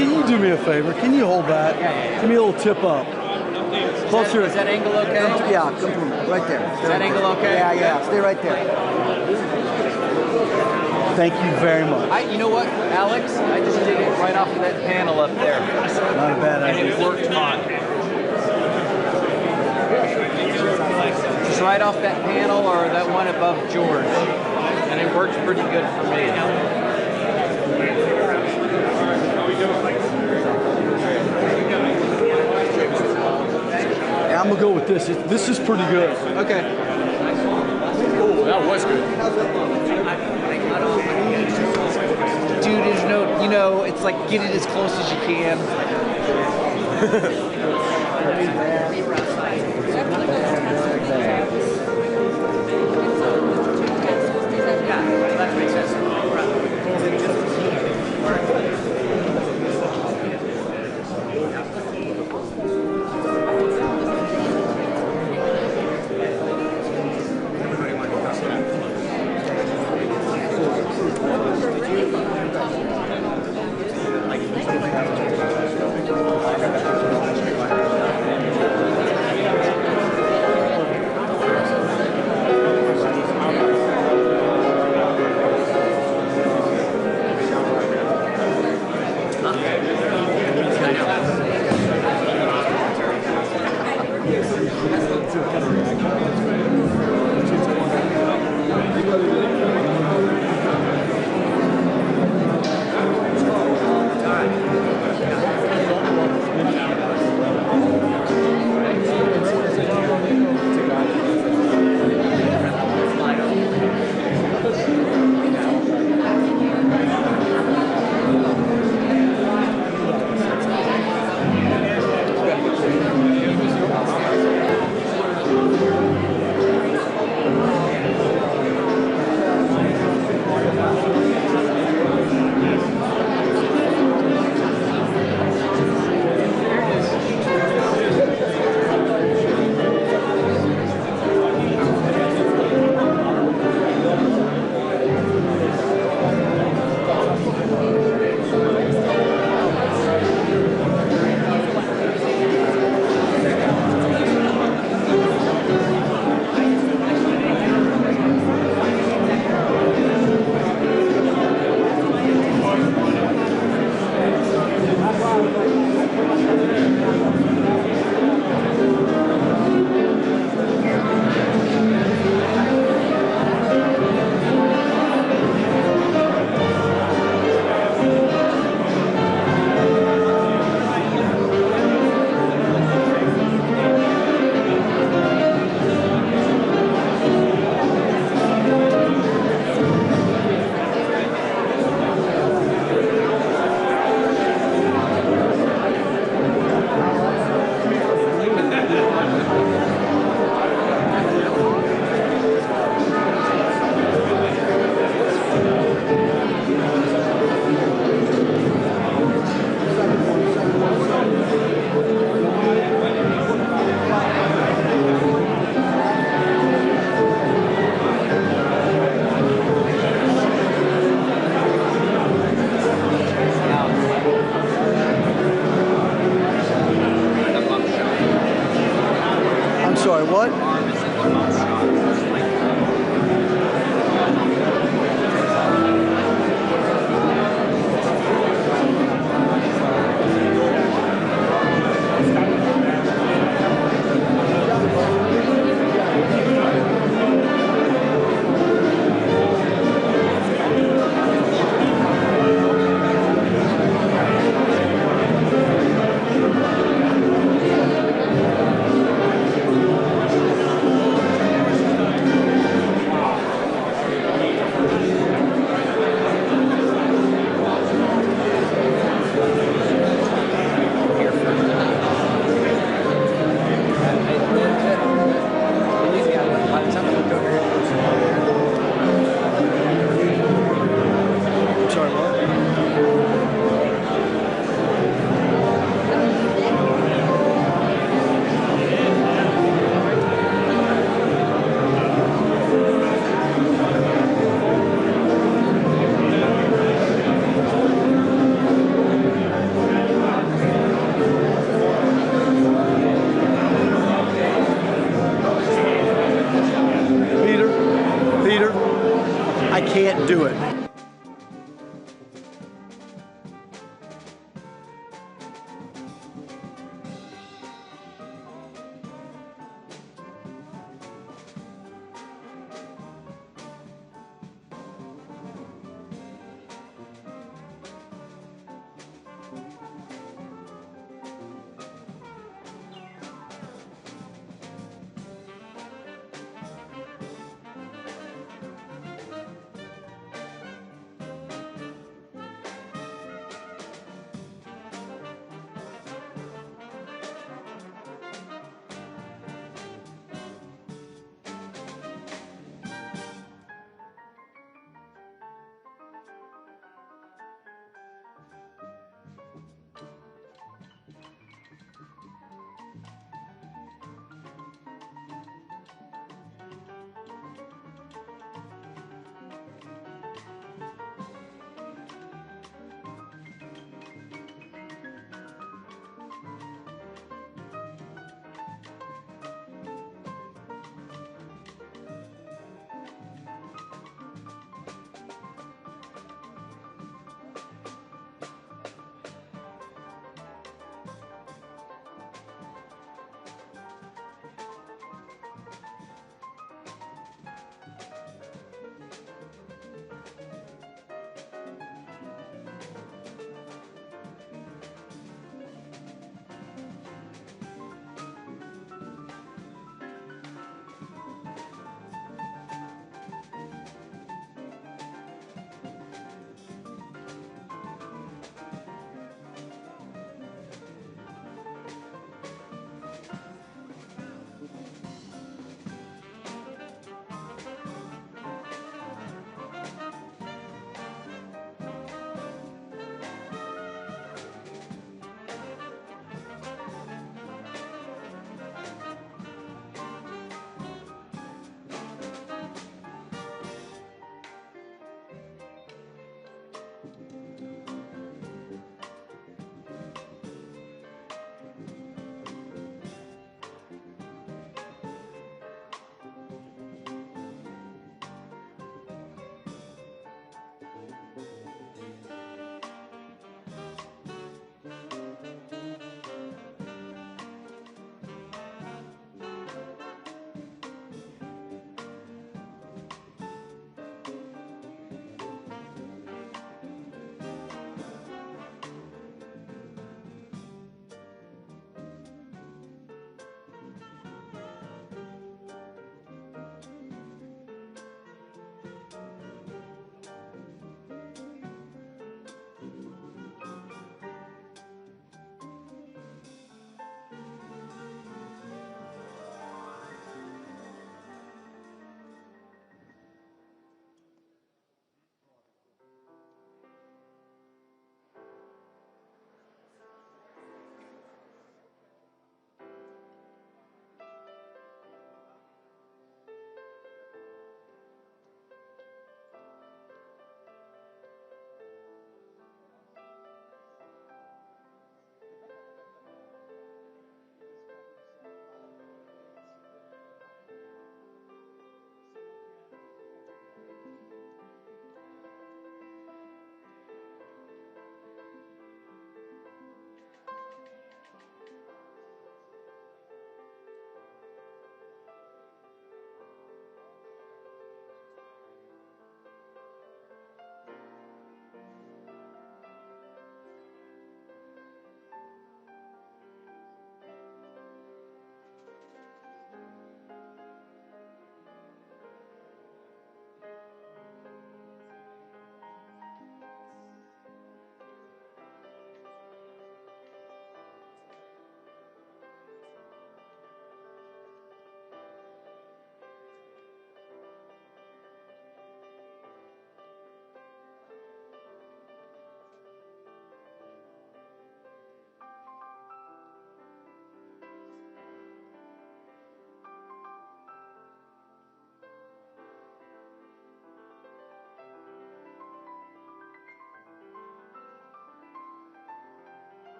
can you do me a favor? Can you hold that? Yeah. Give me a little tip up. Closer. Is that angle okay? Yeah, come through, right there. Is that angle okay? Yeah, stay right there. Thank you very much. You know what, Alex? I just did it right off of that panel up there. Not a bad idea. And it worked fine. Just right off that panel or that one above George. And it works pretty good for me. Yeah, I'm gonna go with this. This is pretty good. Okay. Oh, that was good. Dude, there's no, it's like get it as close as you can. That makes sense.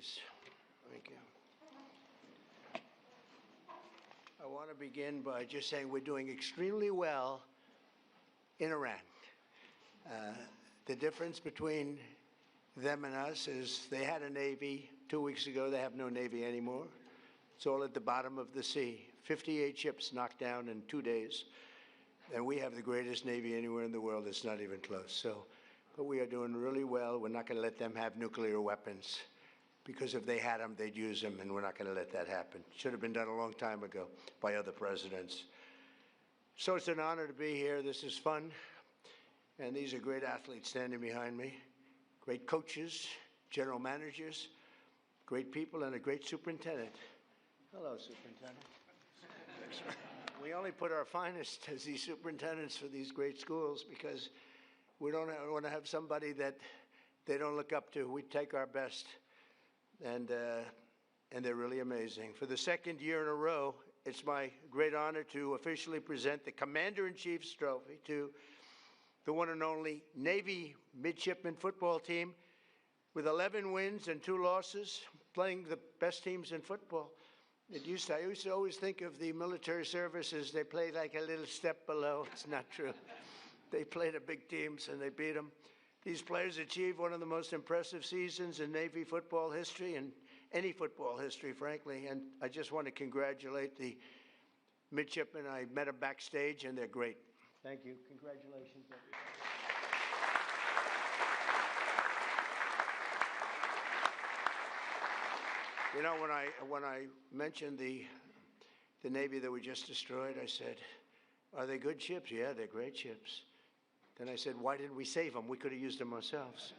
please. Thank you. I want to begin by just saying we're doing extremely well in Iran. The difference between them and us is they had a Navy 2 weeks ago. They have no Navy anymore. It's all at the bottom of the sea. 58 ships knocked down in 2 days. And we have the greatest Navy anywhere in the world. It's not even close. So, but we are doing really well. We're not going to let them have nuclear weapons, because if they had them, they'd use them, and we're not going to let that happen. Should have been done a long time ago by other presidents. So it's an honor to be here. This is fun. And these are great athletes standing behind me, great coaches, general managers, great people, and a great superintendent. Hello, superintendent. We only put our finest as these superintendents for these great schools because we don't want to have somebody that they don't look up to. We take our best, and they're really amazing. For the second year in a row, it's my great honor to officially present the Commander-in-Chief's Trophy to the one and only Navy midshipman football team with 11 wins and 2 losses, playing the best teams in football. I used to always think of the military services, they played like a little step below. It's not true. They played the big teams and they beat them. These players achieved one of the most impressive seasons in Navy football history and any football history, frankly. And I just want to congratulate the midshipmen. I met them backstage and they're great. Thank you. Congratulations, everybody. You know, when I mentioned the Navy that we just destroyed, I said, "Are they good ships?" "Yeah, they're great ships." Then I said, "Why didn't we save them? We could have used them ourselves."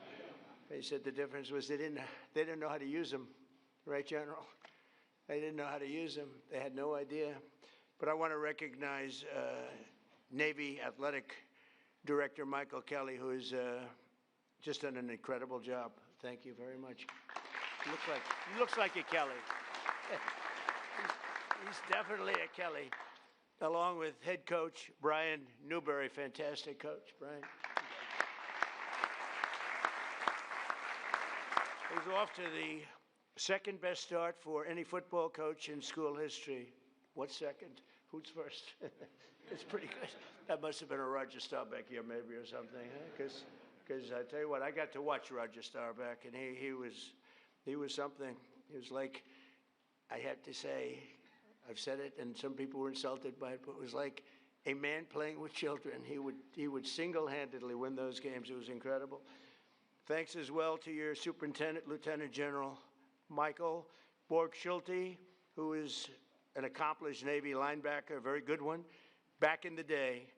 They said the difference was they didn't know how to use them, right, General? They didn't know how to use them. They had no idea. But I want to recognize Navy Athletic Director Michael Kelly, who has just done an incredible job. Thank you very much. He looks like a Kelly. He's definitely a Kelly, along with head coach Brian Newberry, fantastic coach, Brian. He's off to the second best start for any football coach in school history. What's second? Who's first? It's pretty good. That must have been a Roger Staubach year, maybe, or something. Because I tell you what, I got to watch Roger Staubach, and he was something. He was like, I had to say, I've said it, and some people were insulted by it, but it was like a man playing with children. He would single-handedly win those games. It was incredible. Thanks as well to your superintendent, Lieutenant General Michael Borg-Schulte, who is an accomplished Navy linebacker, a very good one, back in the day.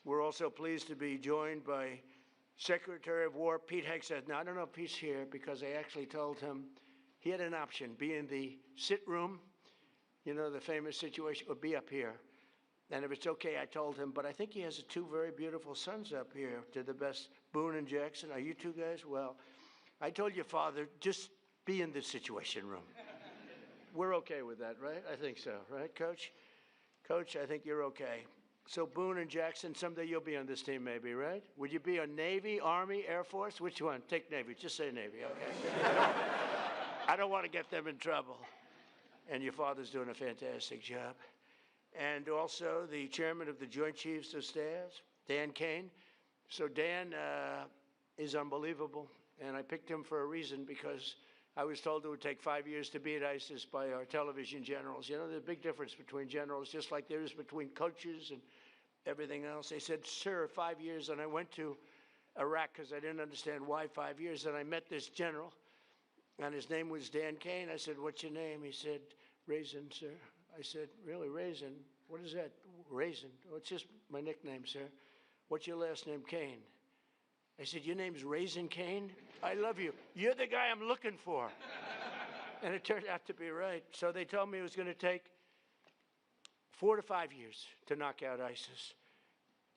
We're also pleased to be joined by Secretary of War Pete Hegseth. Now, I don't know if Pete's here because I actually told him he had an option, be in the sit room, you know, the famous situation, or be up here. And if it's okay, I told him, but I think he has 2 very beautiful sons up here, to the best, Boone and Jackson. Are you 2 guys? Well, I told your father, just be in the situation room. We're okay with that, right? I think so, right, Coach? Coach, I think you're okay. So Boone and Jackson, someday you'll be on this team maybe, right? Would you be on Navy, Army, Air Force? Which one? Take Navy. Just say Navy, okay? I don't want to get them in trouble. And your father's doing a fantastic job. And also the chairman of the Joint Chiefs of Staff, Dan Kane. So Dan is unbelievable. And I picked him for a reason because I was told it would take 5 years to beat ISIS by our television generals. You know, there's a big difference between generals, just like there is between coaches and everything else. They said, "Sir, 5 years." And I went to Iraq because I didn't understand why 5 years. And I met this general, and his name was Dan Kane. I said, "What's your name?" He said, "Raisin, sir." I said, "Really, Raisin? What is that?" "Raisin." "Oh, it's just my nickname, sir." "What's your last name?" "Kane." I said, "Your name's Raisin Kane? I love you. You're the guy I'm looking for." And it turned out to be right. So they told me it was going to take 4 to 5 years to knock out ISIS.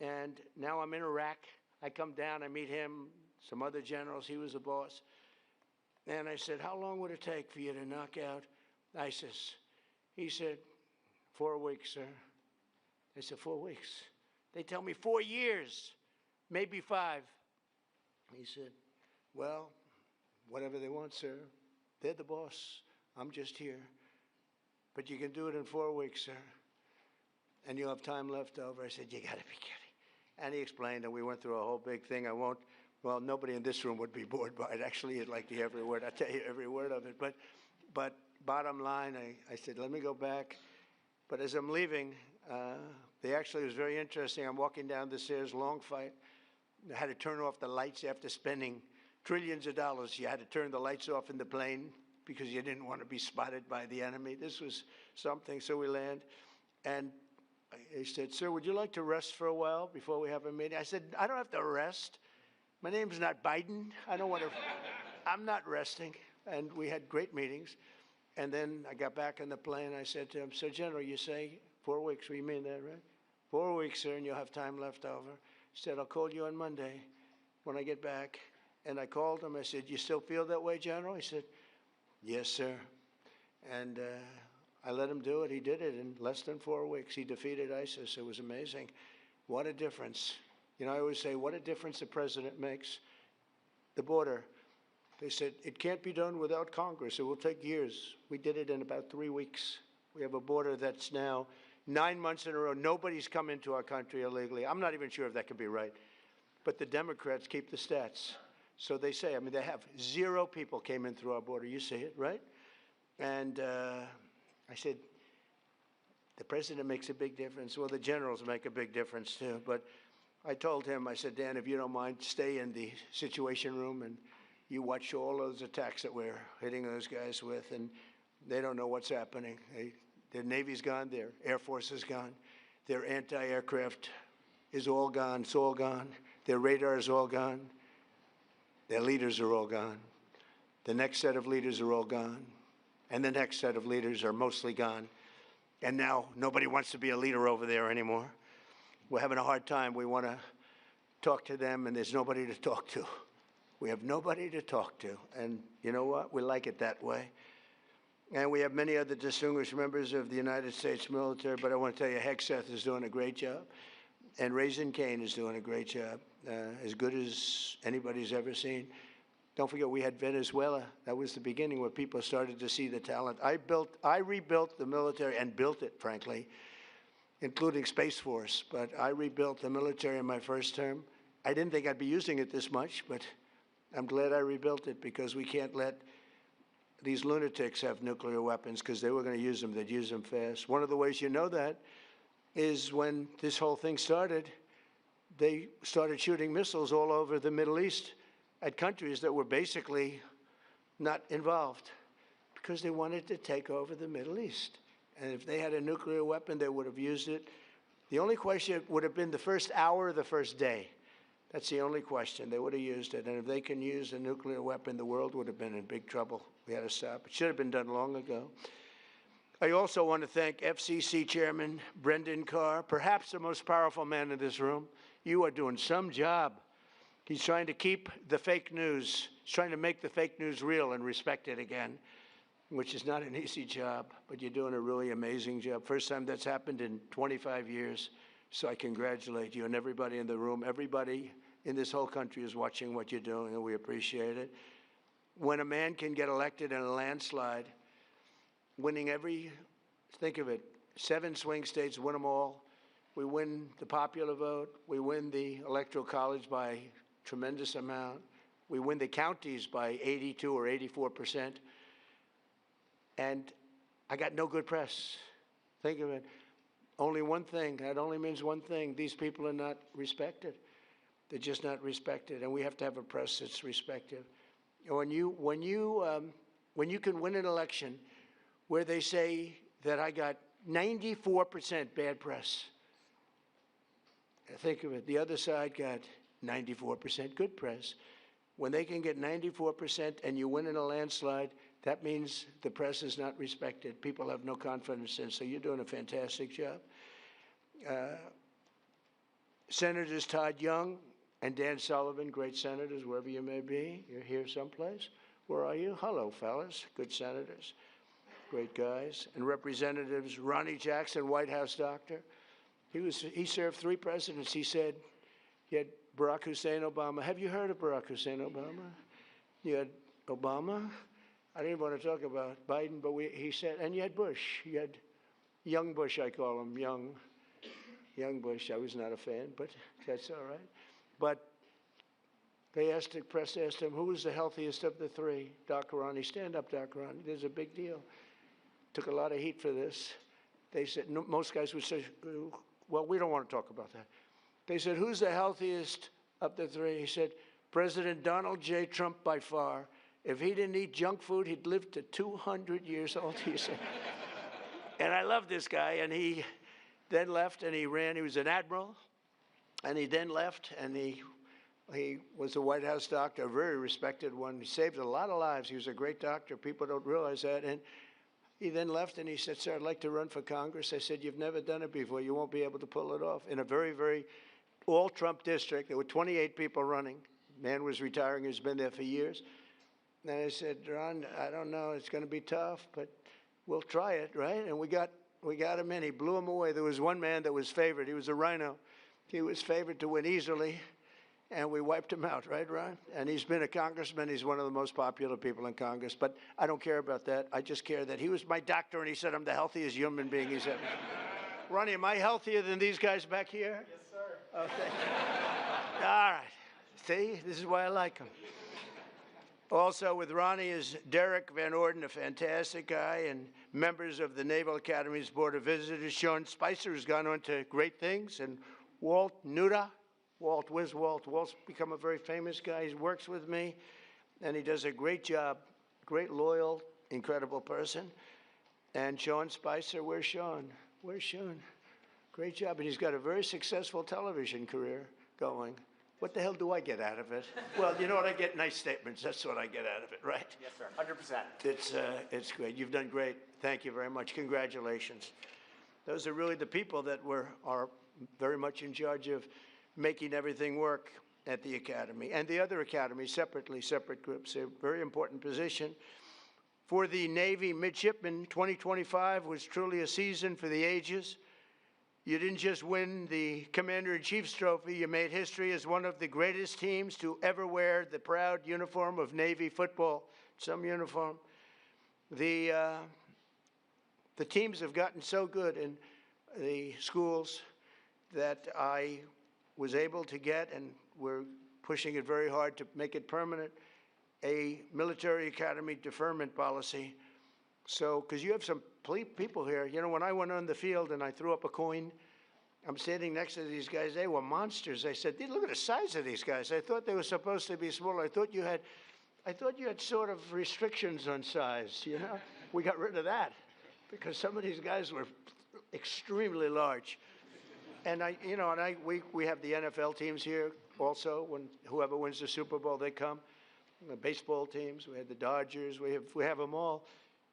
And now I'm in Iraq. I come down, I meet him, some other generals. He was the boss. And I said, "How long would it take for you to knock out ISIS?" He said, 4 weeks, sir. I said, 4 weeks? They tell me 4 years, maybe 5. He said, "Well, whatever they want, sir. They're the boss. I'm just here. But you can do it in 4 weeks, sir. And you'll have time left over. I said, you got to be kidding. And he explained, and we went through a whole big thing. Well, nobody in this room would be bored by it. Actually, you'd like to hear every word. I tell you every word of it. But bottom line, I said, let me go back. But as I'm leaving, it was very interesting. I'm walking down the stairs, long fight. I had to turn off the lights after spending trillions of dollars. You had to turn the lights off in the plane because you didn't want to be spotted by the enemy. This was something. So we land, and he said, sir, would you like to rest for a while before we have a meeting? I said, I don't have to rest. My name's not Biden. I don't want to. I'm not resting. And we had great meetings. And then I got back on the plane. I said to him, so, General, you say 4 weeks. You mean that, right? 4 weeks, sir, and you'll have time left over. He said, I'll call you on Monday when I get back. And I called him. I said, you still feel that way, General? He said, yes, sir. And I let him do it. He did it in less than 4 weeks. He defeated ISIS. It was amazing. What a difference. You know, I always say, what a difference the president makes. The border. They said, it can't be done without Congress. It will take years. We did it in about 3 weeks. We have a border that's now 9 months in a row. Nobody's come into our country illegally. I'm not even sure if that could be right. But the Democrats keep the stats. So they say, I mean, they have 0 people came in through our border. You see it, right? And I said, the president makes a big difference. Well, the generals make a big difference, too. But I told him, I said, Dan, if you don't mind, stay in the Situation Room and you watch all those attacks that we're hitting those guys with, and they don't know what's happening. Their Navy's gone, their Air Force is gone, their anti-aircraft is all gone, it's all gone, their radar is all gone, their leaders are all gone, the next set of leaders are all gone, and the next set of leaders are mostly gone, and now nobody wants to be a leader over there anymore. We're having a hard time. We want to talk to them, and there's nobody to talk to. We have nobody to talk to, and you know what? We like it that way. And we have many other distinguished members of the United States military, but I want to tell you, Hegseth is doing a great job, and Raisin Kane is doing a great job, as good as anybody's ever seen. Don't forget, we had Venezuela. That was the beginning where people started to see the talent. I rebuilt the military and built it, frankly, including Space Force, but I rebuilt the military in my first term. I didn't think I'd be using it this much, but I'm glad I rebuilt it because we can't let these lunatics have nuclear weapons because they were going to use them. They'd use them fast. One of the ways you know that is when this whole thing started, they started shooting missiles all over the Middle East at countries that were basically not involved because they wanted to take over the Middle East. And if they had a nuclear weapon, they would have used it. The only question would have been the first hour or the first day. That's the only question. They would have used it. And if they can use a nuclear weapon, the world would have been in big trouble. We had to stop. It should have been done long ago. I also want to thank FCC Chairman Brendan Carr, perhaps the most powerful man in this room. You are doing some job. He's trying to keep the fake news. He's trying to make the fake news real and respected again, which is not an easy job, but you're doing a really amazing job. First time that's happened in 25 years. So I congratulate you and everybody in the room. Everybody in this whole country is watching what you're doing, and we appreciate it. When a man can get elected in a landslide, winning think of it, 7 swing states, win them all. We win the popular vote. We win the Electoral College by a tremendous amount. We win the counties by 82 or 84%. And I got no good press. Think of it. Only one thing. That only means one thing. These people are not respected. They're just not respected, and we have to have a press that's respected. When you can win an election where they say that I got 94% bad press, think of it. The other side got 94% good press. When they can get 94% and you win in a landslide, that means the press is not respected. People have no confidence in. So you're doing a fantastic job. Senators Todd Young and Dan Sullivan, great senators, wherever you may be. You're here someplace. Where are you? Hello, fellas. Good senators. Great guys. And Representatives Ronnie Jackson, White House doctor. He served 3 presidents. He said he had Barack Hussein Obama. Have you heard of Barack Hussein Obama? You had Obama. I didn't want to talk about Biden, but he said, and you had Bush. You had young Bush, I call him, young Bush. I was not a fan, but that's all right. But the press asked him, who was the healthiest of the three? Doc Ronnie, stand up, Doc Ronnie. There's a big deal. Took a lot of heat for this. They said, no, most guys would say, well, we don't want to talk about that. They said, who's the healthiest of the three? He said, President Donald J. Trump by far. If he didn't eat junk food, he'd live to 200 years old, he said. And I love this guy, and he then left and he ran. He was an admiral, and he then left, and he was a White House doctor, a very respected one. He saved a lot of lives. He was a great doctor. People don't realize that. And he then left, and he said, sir, I'd like to run for Congress. I said, you've never done it before. You won't be able to pull it off. In a very, very all-Trump district, there were 28 people running. Man was retiring. He's been there for years. And I said, Ron, I don't know. It's going to be tough, but we'll try it, right? And we got him in. He blew him away. There was one man that was favored. He was a rhino. He was favored to win easily, and we wiped him out, right, Ron? And he's been a congressman. He's one of the most popular people in Congress. But I don't care about that. I just care that he was my doctor, and he said I'm the healthiest human being he's ever. Ronnie, am I healthier than these guys back here? Yes, sir. Oh, thank you. All right. See, this is why I like him. Also with Ronnie is Derek Van Orden, a fantastic guy, and members of the Naval Academy's Board of Visitors. Sean Spicer, who's gone on to great things, and Walt Nuda. Walt, where's Walt? Walt's become a very famous guy. He works with me, and he does a great job. Great, loyal, incredible person. And Sean Spicer, where's Sean? Where's Sean? Great job, and he's got a very successful television career going. What the hell do I get out of it? Well, you know what? I get nice statements. That's what I get out of it, right? Yes, sir. 100%. It's great. You've done great. Thank you very much. Congratulations. Those are really the people that are very much in charge of making everything work at the Academy. And the other academies, separate groups, a very important position. For the Navy midshipmen, 2025 was truly a season for the ages. You didn't just win the Commander-in-Chief's trophy, you made history as one of the greatest teams to ever wear the proud uniform of Navy football. Some uniform. The teams have gotten so good in the schools that I was able to get, and we're pushing it very hard to make it permanent, a military academy deferment policy. So, because you have some people here, you know, when I went on the field and I threw up a coin, I'm standing next to these guys. They were monsters. I said, look at the size of these guys. I thought they were supposed to be smaller. I thought you had sort of restrictions on size, you know? We got rid of that because some of these guys were extremely large. And we have the NFL teams here also. When whoever wins the Super Bowl, they come. The baseball teams, we had the Dodgers, we have them all.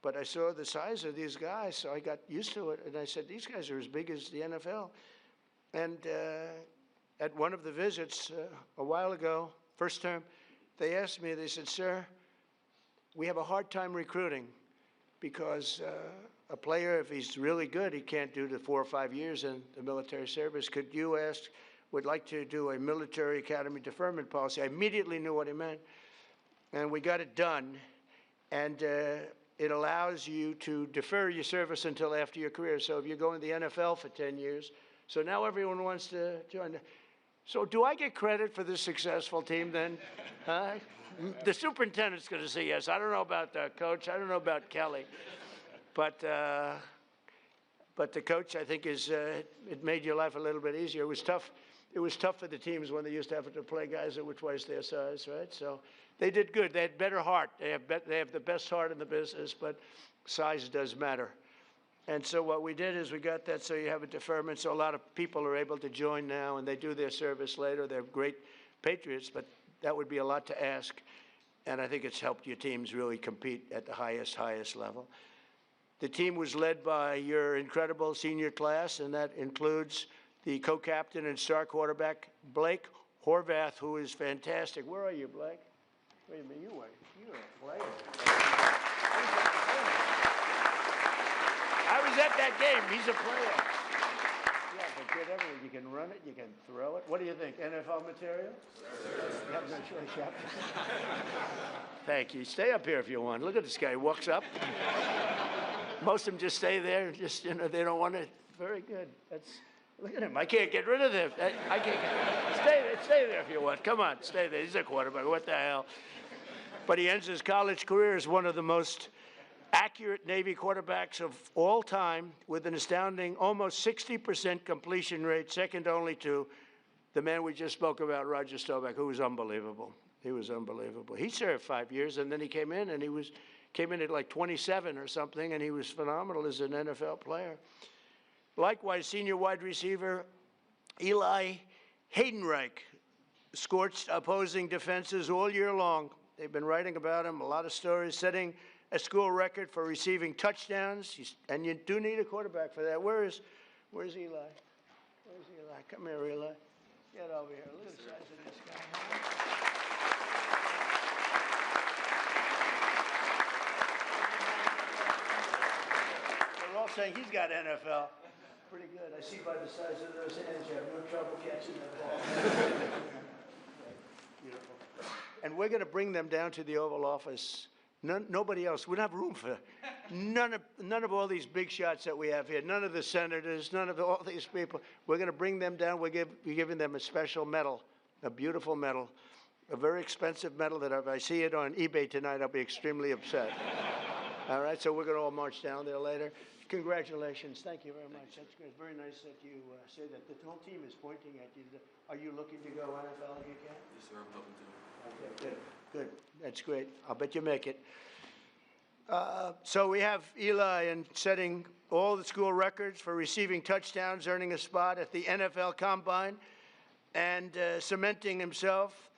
But I saw the size of these guys, so I got used to it. And I said, these guys are as big as the NFL. And at one of the visits a while ago, first term, they asked me, they said, sir, we have a hard time recruiting because a player, if he's really good, he can't do the 4 or 5 years in the military service. Could you would like to do a military academy deferment policy? I immediately knew what he meant. And we got it done. And it allows you to defer your service until after your career. So if you're going to the NFL for 10 years, so now everyone wants to join. So do I get credit for this successful team then? The superintendent's going to say yes. I don't know about Coach. I don't know about Kelly. But the coach, I think, it made your life a little bit easier. It was tough. It was tough for the teams when they used to have to play guys that were twice their size, right? So they did good. They had better heart. They have the best heart in the business, but size does matter. And so what we did is we got that so you have a deferment, so a lot of people are able to join now, and they do their service later. They're great patriots, but that would be a lot to ask. And I think it's helped your teams really compete at the highest level. The team was led by your incredible senior class, and that includes the co-captain and star quarterback, Blake Horvath, who is fantastic. Where are you, Blake? Wait a minute, you're a player. I was at that game. He's a player. Yeah, but kid everything. You can run it, you can throw it. What do you think? NFL material? You have no choice, you have to. Thank you. Stay up here if you want. Look at this guy. He walks up. Most of them just stay there. Just, they don't want to. Very good. Look at him. I can't get rid of him. I can't stay there if you want. Come on, stay there. He's a quarterback. What the hell? But he ends his college career as one of the most accurate Navy quarterbacks of all time, with an astounding almost 60% completion rate, second only to the man we just spoke about, Roger Staubach, who was unbelievable. He was unbelievable. He served 5 years, and then he came in, and came in at like 27 or something, and he was phenomenal as an NFL player. Likewise, senior wide receiver Eli Haydenreich scorched opposing defenses all year long. They've been writing about him, a lot of stories, setting a school record for receiving touchdowns, and you do need a quarterback for that. Where's Eli? Where's Eli? Come here, Eli. Get over here. Look at the size of this guy. They're all saying he's got NFL. Pretty good. I see by the size of those hands you have no trouble catching that ball. Beautiful. And we're going to bring them down to the Oval Office. Nobody else. We don't have room for none of all these big shots that we have here. None of the senators, none of all these people. We're going to bring them down. We're giving them a special medal, a beautiful medal, a very expensive medal that if I see it on eBay tonight, I'll be extremely upset. All right, so we're going to all march down there later. Congratulations. Thank you very much. That's good. Very nice that you say that. The whole team is pointing at you. Are you looking to go NFL if you can? Yes, sir. I'm hoping to. Okay, good. Good. That's great. I'll bet you make it. So we have Eli and setting all the school records for receiving touchdowns, earning a spot at the NFL Combine, and cementing himself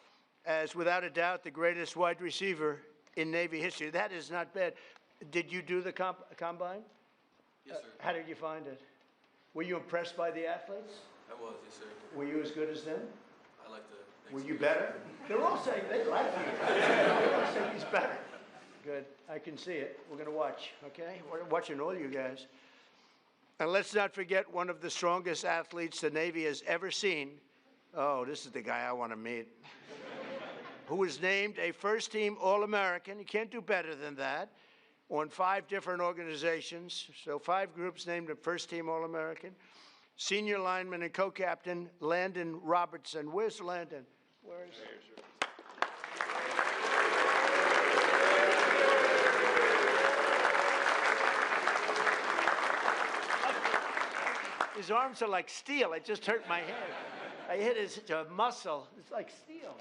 as, without a doubt, the greatest wide receiver in Navy history. That is not bad. Did you do the Combine? Yes, sir. How did you find it? Were you impressed by the athletes? I was, yes, sir. Were you as good as them? I like to. Were you better? They're all saying they like you. They're all saying he's better. Good. I can see it. We're going to watch, okay? We're watching all you guys. And let's not forget one of the strongest athletes the Navy has ever seen. Oh, this is the guy I want to meet. Who was named a first-team All-American. You can't do better than that. On 5 different organizations. So 5 groups named him first-team All-American. Senior lineman and co-captain Landon Robertson. Where's Landon? Where's his arms are like steel. It just hurt my head. I hit his muscle. It's like steel.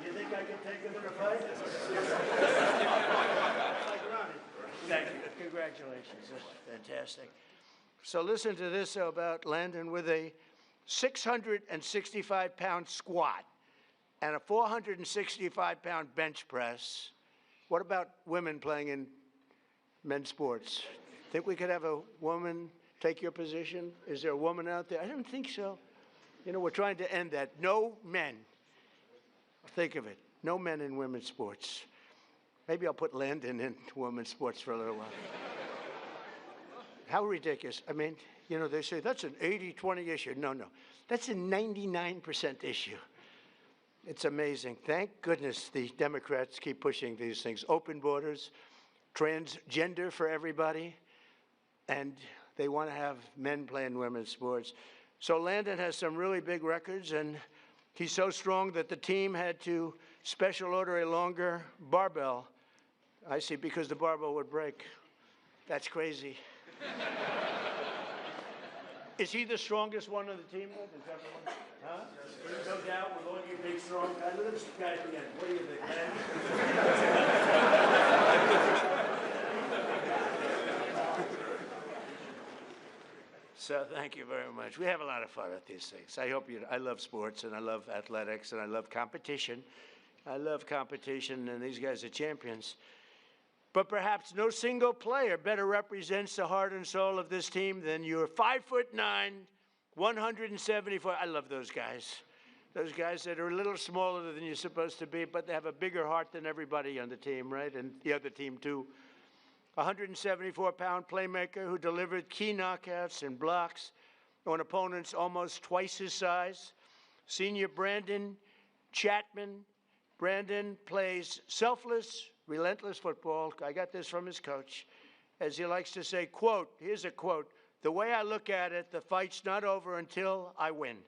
You think I can take him in a fight? Thank you. Congratulations. That's fantastic. So listen to this about Landon with a 665-pound squat and a 465-pound bench press. What about women playing in men's sports? Think we could have a woman take your position? Is there a woman out there? I don't think so. We're trying to end that. No men. Think of it. No men in women's sports. Maybe I'll put Landon in women's sports for a little while. How ridiculous. I mean, they say that's an 80-20 issue. No. That's a 99% issue. It's amazing. Thank goodness the Democrats keep pushing these things. Open borders, transgender for everybody, and they want to have men playing women's sports. So Landon has some really big records, and he's so strong that the team had to special order a longer barbell. I see, because the barbell would break. That's crazy. Is he the strongest one on the team? Is that the one? Huh? There's no doubt with all you big, strong guys. Look at this guy again. What do you think, man? So thank you very much. We have a lot of fun at these things. I love sports, and I love athletics, and I love competition. I love competition, and these guys are champions. But perhaps no single player better represents the heart and soul of this team than your 5'9", 174. I love those guys. Those guys that are a little smaller than you're supposed to be, but they have a bigger heart than everybody on the team, right? And the other team, too. 174-pound playmaker who delivered key knockouts and blocks on opponents almost twice his size. Senior Brandon Chapman. Brandon plays selfless, relentless football. I got this from his coach. As he likes to say, quote, here's a quote, "The way I look at it, the fight's not over until I win."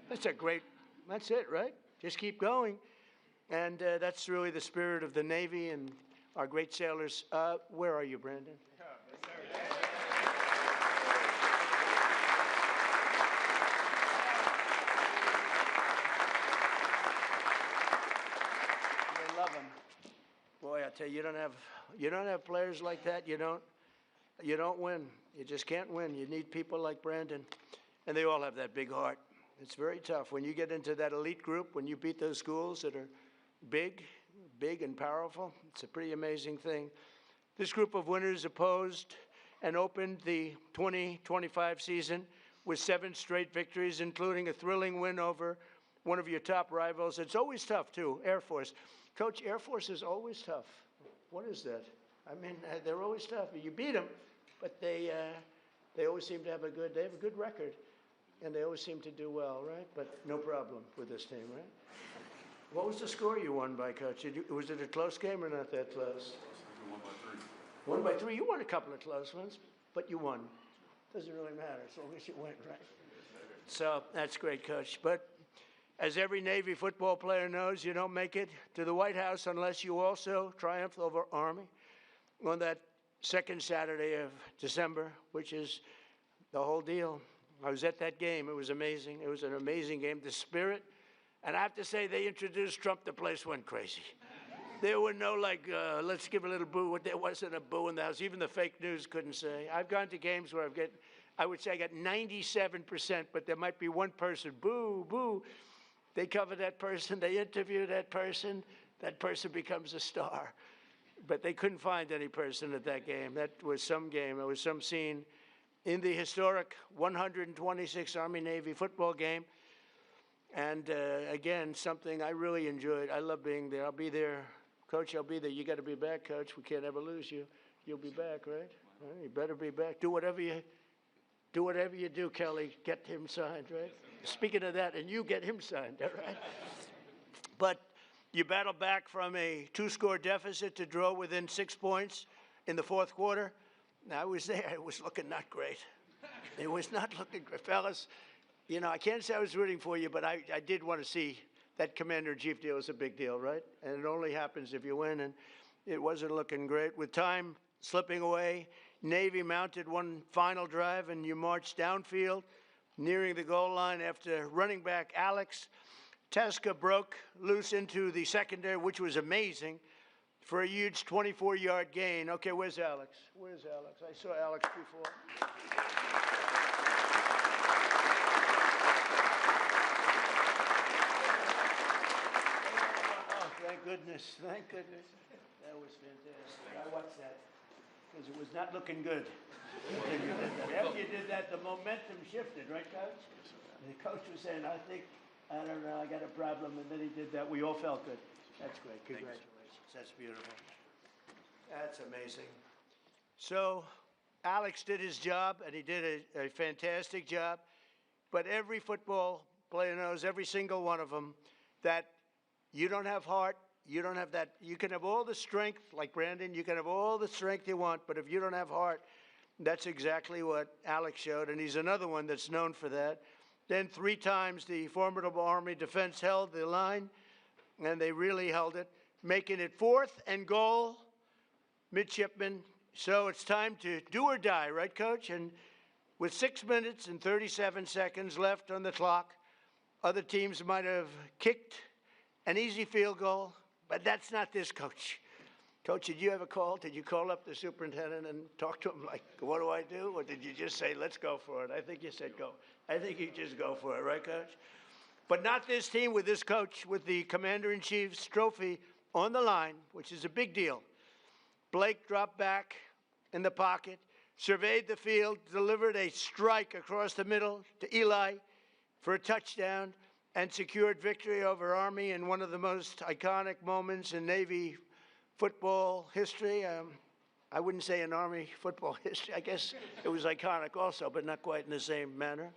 That's a great, that's it, right? Just keep going. And that's really the spirit of the Navy and our great sailors. Where are you, Brandon? They love him. Boy, I tell you, you don't have players like that. You don't win. You just can't win. You need people like Brandon, and they all have that big heart. It's very tough when you get into that elite group. When you beat those schools that are big and powerful, it's a pretty amazing thing. This group of winners opposed and opened the 2025 season with 7 straight victories, including a thrilling win over one of your top rivals. It's always tough, too, Air Force. Coach, Air Force is always tough. What is that? I mean, they're always tough. You beat them, but they always seem to have a good record, and they always seem to do well, right? But no problem with this team, right? What was the score you won by, Coach? Was it a close game or not that close? 1 by 3. You won a couple of close ones, but you won. Doesn't really matter as long as you win, right? So that's great, Coach. But as every Navy football player knows, you don't make it to the White House unless you also triumph over Army on that second Saturday of December, which is the whole deal. I was at that game. It was amazing. It was an amazing game. The spirit. And I have to say, they introduced Trump, the place went crazy. There were no, let's give a little boo. There wasn't a boo in the house. Even the fake news couldn't say. I've gone to games where I would say I got 97%, but there might be one person, boo, boo. They cover that person. They interview that person becomes a star. But they couldn't find any person at that game. That was some game. It was some scene in the historic 126 Army-Navy football game. And again, something I really enjoyed. I love being there. I'll be there. Coach, I'll be there. You got to be back, Coach. We can't ever lose you. You'll be back, right? Well, you better be back. Do whatever you do, Kelly. Get him signed, right? Speaking of that, and you get him signed, all right? But you battled back from a 2-score deficit to draw within 6 points in the fourth quarter. Now, I was there. It was looking not great. It was not looking great. Fellas, you know, I can't say I was rooting for you, but I did want to see that commander-in-chief deal. Is a big deal, right? And it only happens if you win, and it wasn't looking great. With time slipping away, Navy mounted one final drive, and you marched downfield, nearing the goal line after running back Alex Tesca broke loose into the secondary, which was amazing, for a huge 24-yard gain. Okay, where's Alex? Where's Alex? I saw Alex before. Thank goodness. Thank goodness. That was fantastic. I watched that because it was not looking good. After you did that, the momentum shifted, right, Coach? And the coach was saying, I don't know, I got a problem. And then he did that. We all felt good. That's great. Congratulations. That's beautiful. That's amazing. So Alex did his job, and he did a fantastic job. But every football player knows, every single one of them, that you don't have heart, you don't have that. You can have all the strength, like Brandon, you can have all the strength you want, but if you don't have heart, that's exactly what Alex showed, and he's another one that's known for that. Then 3 times the formidable Army defense held the line, and they really held it, making it 4th and goal, midshipmen. So it's time to do or die, right, Coach? And with 6 minutes and 37 seconds left on the clock, other teams might have kicked an easy field goal, but that's not this, Coach. Coach, did you have a call? Did you call up the superintendent and talk to him like, what do I do? Or did you just say, let's go for it? I think you said go. I think you just go for it, right, Coach? But not this team with this coach, with the Commander-in-Chief's trophy on the line, which is a big deal. Blake dropped back in the pocket, surveyed the field, delivered a strike across the middle to Eli for a touchdown, and secured victory over Army in one of the most iconic moments in Navy football history. I wouldn't say in Army football history. I guess it was iconic also, but not quite in the same manner.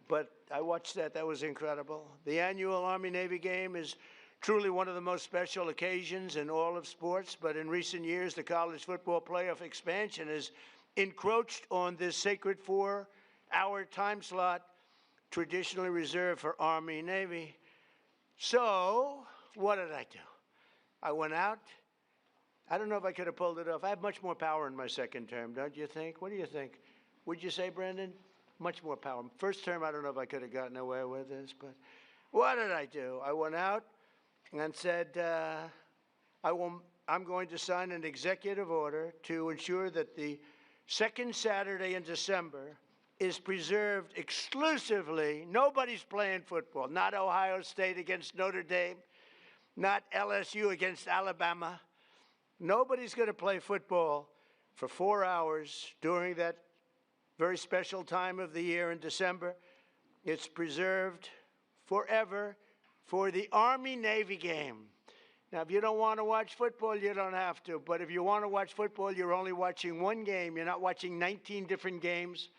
But I watched that. That was incredible. The annual Army-Navy game is truly one of the most special occasions in all of sports. But in recent years, the college football playoff expansion has encroached on this sacred 4-hour time slot traditionally reserved for Army-Navy. So what did I do? I went out. I don't know if I could have pulled it off. I have much more power in my second term, don't you think? What do you think? Would you say, Brendan? Much more power. First term, I don't know if I could have gotten away with this, but what did I do? I went out and said, I'm going to sign an executive order to ensure that the second Saturday in December is preserved exclusively. Nobody's playing football. Not Ohio State against Notre Dame, not LSU against Alabama. Nobody's going to play football for 4 hours during that very special time of the year in December. It's preserved forever for the Army-Navy game. Now, if you don't want to watch football, you don't have to. But if you want to watch football, you're only watching one game. You're not watching 19 different games,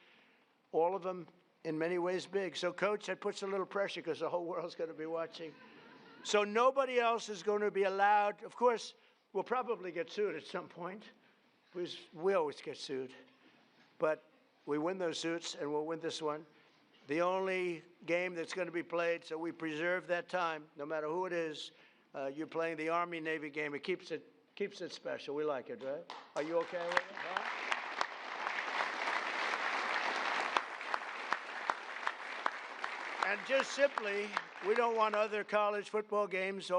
all of them in many ways big. So, Coach, that puts a little pressure because the whole world's going to be watching. So nobody else is going to be allowed. Of course, we'll probably get sued at some point, because we always get sued. But we win those suits, and we'll win this one. The only game that's going to be played, so we preserve that time, no matter who it is. You're playing the Army-Navy game. It keeps it special. We like it, right? Are you okay with it? Huh? And just simply, we don't want other college football games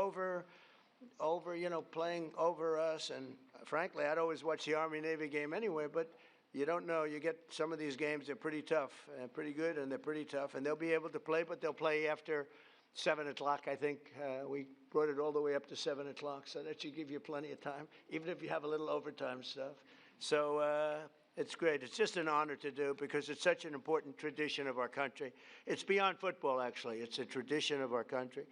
playing over us. And frankly, I'd always watch the Army-Navy game anyway, but you don't know. You get some of these games, they're pretty tough, and pretty good, and they're pretty tough. And they'll be able to play, but they'll play after 7 o'clock, I think. We brought it all the way up to 7 o'clock, so that should give you plenty of time, even if you have a little overtime stuff. So it's great. It's just an honor to do, because it's such an important tradition of our country. It's beyond football, actually. It's a tradition of our country.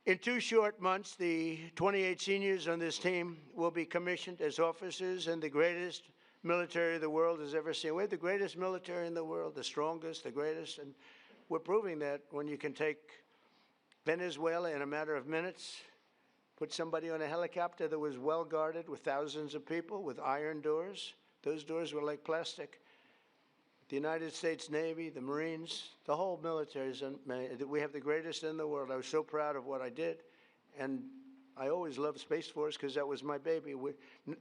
In 2 short months, the 28 seniors on this team will be commissioned as officers in the greatest military the world has ever seen. We're the greatest military in the world, the strongest, the greatest, and we're proving that when you can take Venezuela in a matter of minutes, put somebody on a helicopter that was well guarded with thousands of people with iron doors. Those doors were like plastic. The United States Navy, the Marines, the whole military, we have the greatest in the world. I was so proud of what I did, and I always loved Space Force because that was my baby.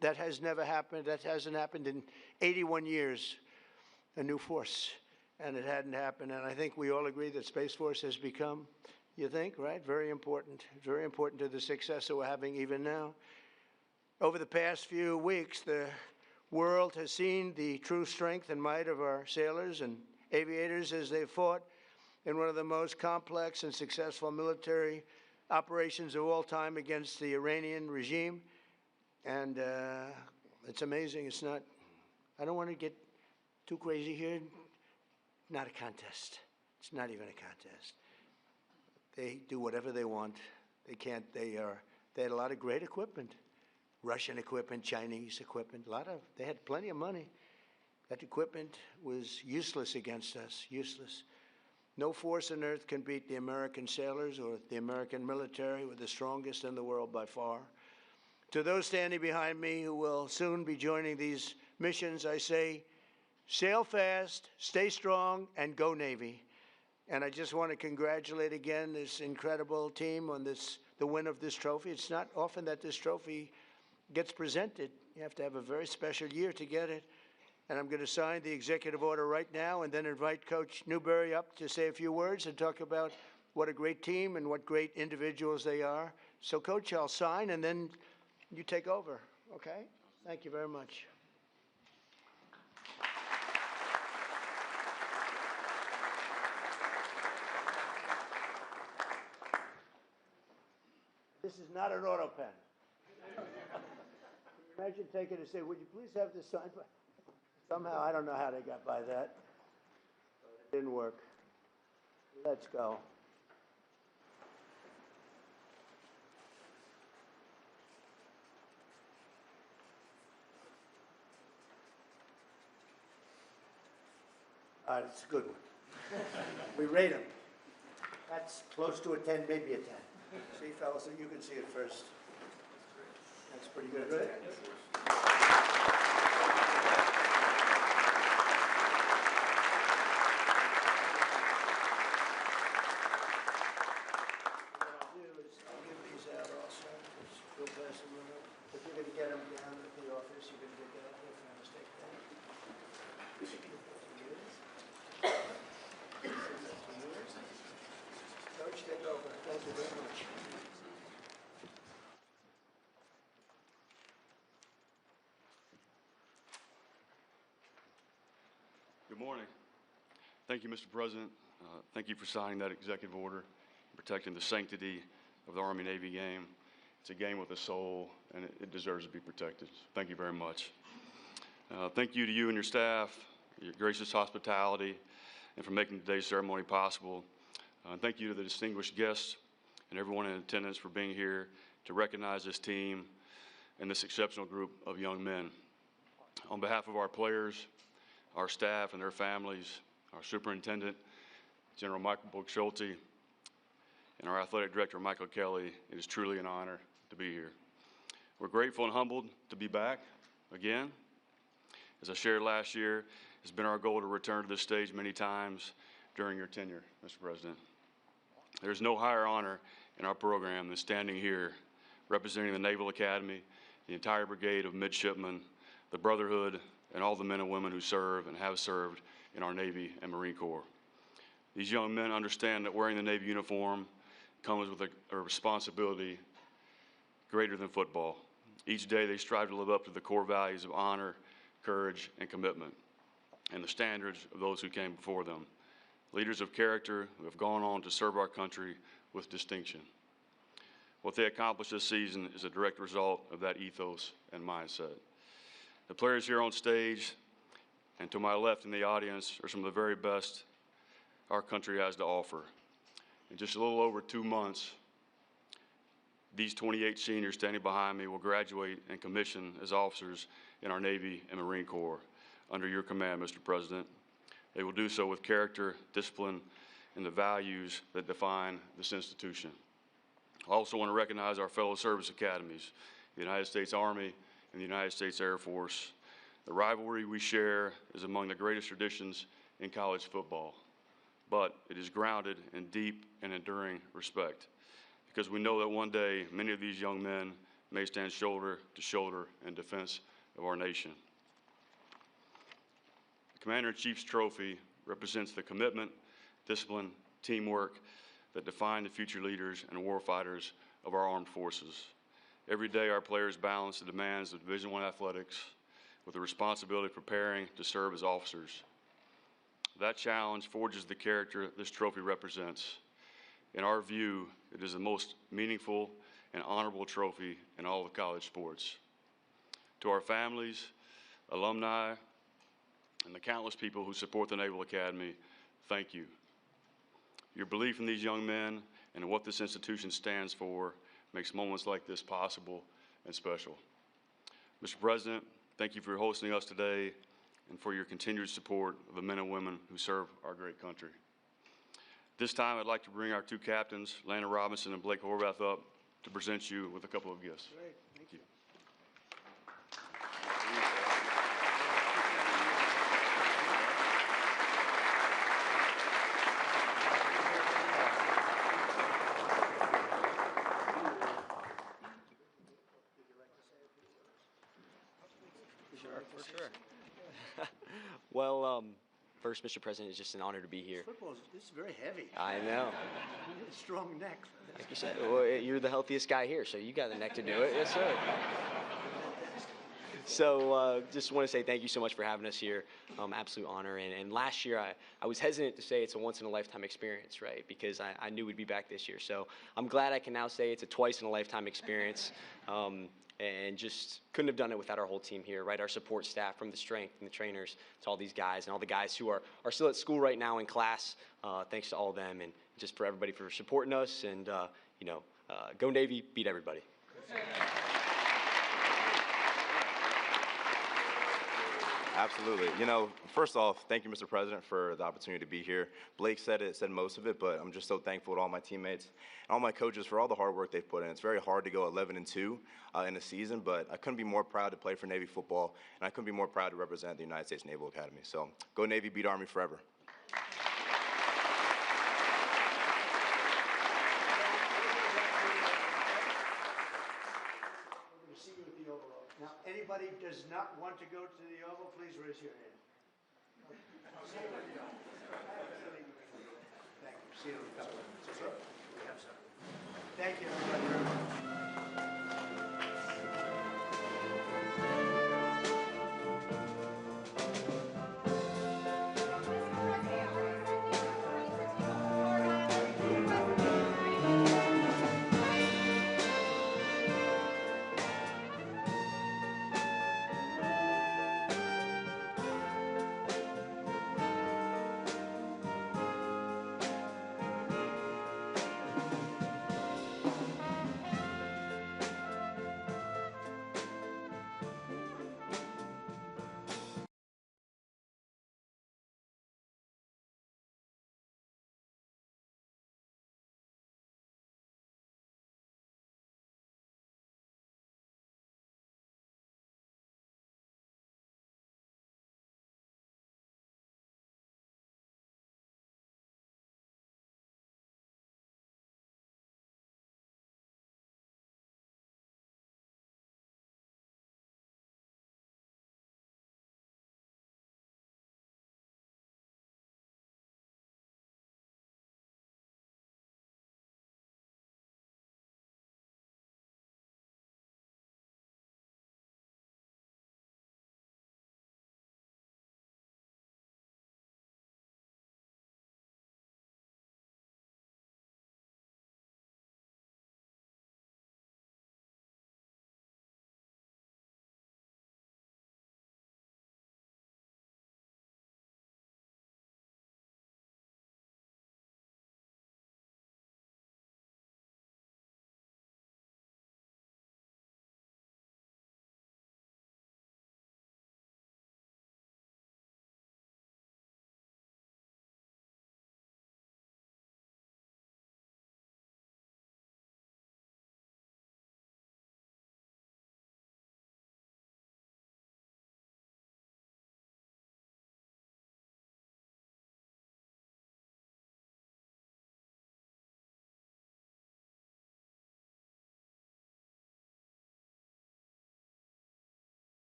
That has never happened. That hasn't happened in 81 years, a new force, and it hadn't happened. And I think we all agree that Space Force has become, you think, right, very important to the success that we're having even now. Over the past few weeks, the world has seen the true strength and might of our sailors and aviators as they fought in one of the most complex and successful military operations of all time against the Iranian regime. And it's amazing. It's not, I don't want to get too crazy here. Not a contest. It's not even a contest. They do whatever they want. They can't, they had a lot of great equipment. Russian equipment, Chinese equipment, they had plenty of money. That equipment was useless against us, useless. No force on earth can beat the American sailors or the American military. We're the strongest in the world by far. To those standing behind me who will soon be joining these missions, I say, sail fast, stay strong, and go Navy. And I just want to congratulate again this incredible team on the win of this trophy. It's not often that this trophy gets presented. You have to have a very special year to get it. And I'm going to sign the executive order right now and then invite Coach Newberry up to say a few words and talk about what a great team and what great individuals they are. So, Coach, I'll sign and then you take over, okay? Thank you very much. This is not an auto pen. Imagine taking it and say, would you please have this signed by? Somehow, I don't know how they got by that. It didn't work. Let's go. All right, it's a good one. We rate them. That's close to a 10, maybe a 10. See, fellas, you can see it first. That's pretty good, right? What I'll do is I'll give these out also. We'll pass them around. If you're going to get them down at the office, you're going to get that out there if I'm mistaken. Coach, take over. Thank you very much. Good morning. Thank you, Mr. President. Thank you for signing that executive order, protecting the sanctity of the Army-Navy game. It's a game with a soul, and it deserves to be protected. Thank you very much. Thank you to you and your staff, your gracious hospitality, and for making today's ceremony possible. And thank you to the distinguished guests and everyone in attendance for being here to recognize this team and this exceptional group of young men. On behalf of our players, our staff and their families, our superintendent, General Michael Book-Schulte, and our athletic director, Michael Kelly, it is truly an honor to be here. We're grateful and humbled to be back again. As I shared last year, it's been our goal to return to this stage many times during your tenure, Mr. President. There's no higher honor in our program than standing here, representing the Naval Academy, the entire brigade of midshipmen, the Brotherhood, and all the men and women who serve and have served in our Navy and Marine Corps. These young men understand that wearing the Navy uniform comes with a responsibility greater than football. Each day they strive to live up to the core values of honor, courage, and commitment, and the standards of those who came before them. Leaders of character who have gone on to serve our country with distinction. What they accomplished this season is a direct result of that ethos and mindset. The players here on stage and to my left in the audience are some of the very best our country has to offer. In just a little over 2 months, these 28 seniors standing behind me will graduate and commission as officers in our Navy and Marine Corps under your command, Mr. President. They will do so with character, discipline, and the values that define this institution. I also want to recognize our fellow service academies, the United States Army and the United States Air Force. The rivalry we share is among the greatest traditions in college football, but it is grounded in deep and enduring respect, because we know that one day many of these young men may stand shoulder to shoulder in defense of our nation. The Commander-in-Chief's trophy represents the commitment, discipline, teamwork that define the future leaders and warfighters of our armed forces. Every day our players balance the demands of Division I athletics with the responsibility of preparing to serve as officers. That challenge forges the character this trophy represents. In our view, it is the most meaningful and honorable trophy in all of college sports. To our families, alumni, and the countless people who support the Naval Academy, thank you. Your belief in these young men and what this institution stands for makes moments like this possible and special. Mr. President, thank you for hosting us today and for your continued support of the men and women who serve our great country. This time, I'd like to bring our two captains, Landon Robinson and Blake Horvath, up to present you with a couple of gifts. Great, thank you. For sure. Well, first, Mr. President, it's just an honor to be here. Football, this is very heavy. I know. You got a strong neck. Like you said, well, you're the healthiest guy here, so you got the neck to do it. Yes, sir. So just want to say thank you so much for having us here. Absolute honor. And last year, I was hesitant to say it's a once-in-a-lifetime experience, right? Because I knew we'd be back this year. So I'm glad I can now say it's a twice-in-a-lifetime experience. And just couldn't have done it without our whole team here, right? Our support staff, from the strength and the trainers to all these guys and all the guys who are still at school right now in class. Thanks to all of them, and just for everybody for supporting us. And, go Navy, beat everybody. Absolutely. You know, first off, thank you, Mr. President, for the opportunity to be here. Blake said most of it, but I'm just so thankful to all my teammates and all my coaches for all the hard work they've put in. It's very hard to go 11-2 in a season, but I couldn't be more proud to play for Navy football, and I couldn't be more proud to represent the United States Naval Academy. So go Navy, beat Army forever. See you at the Oval. Now, anybody does not want to go to the Oval, please raise your hand. See you at the Oval. Thank you. See you in a couple of minutes. Okay? We have some. Thank you, everybody.